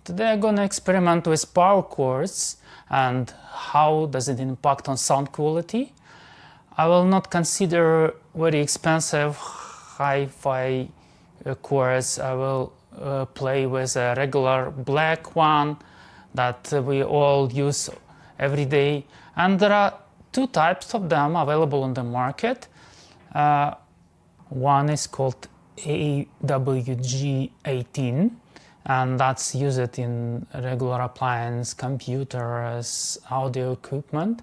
Today I'm gonna experiment with power chords and how does it impact on sound quality. I will not consider very expensive hi-fi chords. I will play with a regular black one that we all use every day. And there are two types of them available on the market. One is called AWG18, and that's used in regular appliance, computers, audio equipment.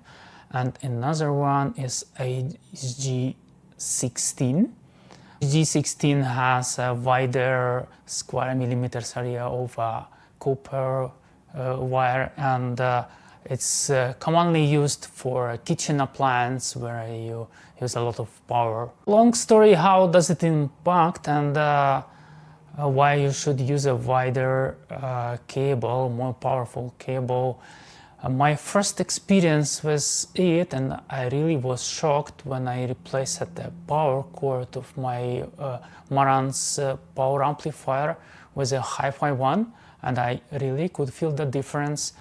And another one is AWG16. AWG16 has a wider square millimeters area of copper wire, and it's commonly used for a kitchen appliance where you use a lot of power. Long story, how does it impact and why you should use a wider cable, more powerful cable. My first experience with it, and I really was shocked when I replaced the power cord of my Marantz power amplifier with a hi-fi one, and I really could feel the difference.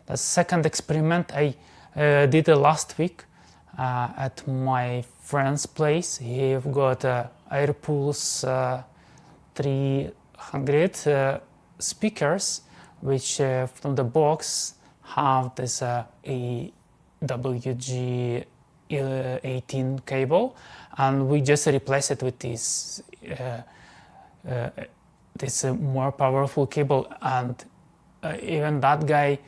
The second experiment I did last week at my friend's place. He's got AirPulse 300 speakers, which from the box have this AWG18 cable, and we just replace it with this more powerful cable. And even that guy,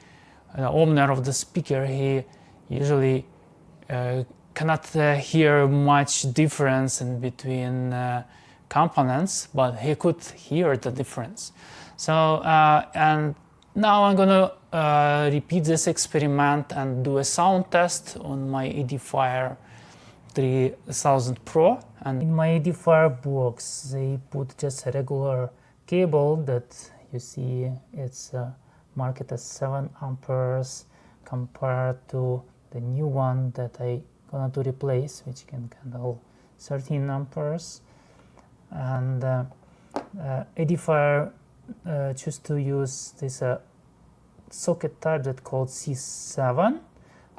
the owner of the speaker, he usually cannot hear much difference in between components, but he could hear the difference. So and now I'm gonna repeat this experiment and do a sound test on my AWG 3000 Pro. And in my AWG box they put just a regular cable that you see it's marked as 7 amperes compared to the new one that I gonna to replace, which can handle 13 amperes. And AWG choose to use this socket type that called C7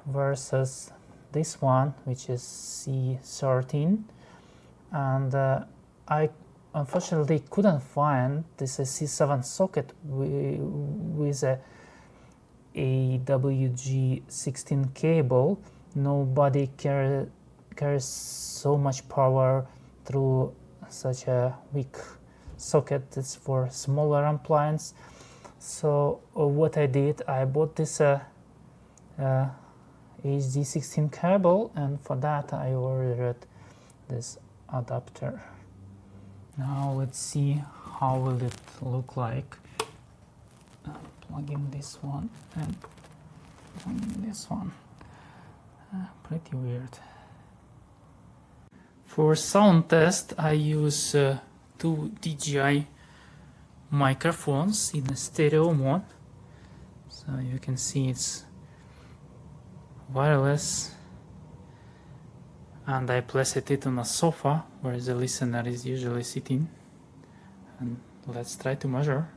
versus this one, which is C13. And I unfortunately couldn't find this C7 socket with a AWG16 cable. Nobody carries so much power through such a weak socket. It's for smaller appliance. So what I did, I bought this AWG16 cable, and for that I ordered this adapter. Now let's see how will it look like. Plug in this one and plug in this one. Pretty weird. For sound test I use two DJI microphones in a stereo mode. So you can see it's wireless, and I placed it on a sofa where the listener is usually sitting. And let's try to measure.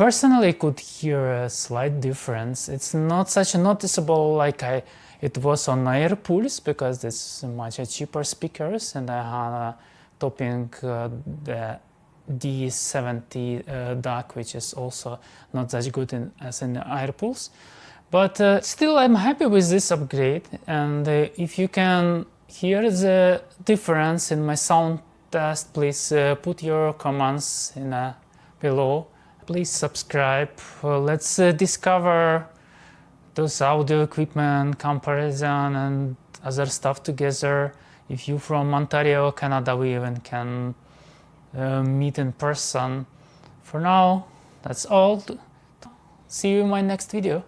personally could hear a slight difference. It's not such a noticeable like it was on AirPulse, because it's much cheaper speakers, and I had topping the D70 DAC, which is also not such good as in AirPulse. But still, I'm happy with this upgrade, and if you can hear the difference in my sound test, please put your comments in below. Please subscribe. Let's discover those audio equipment comparison and other stuff together. If you're from Ontario, Canada, we even can meet in person. For now, that's all. See you in my next video.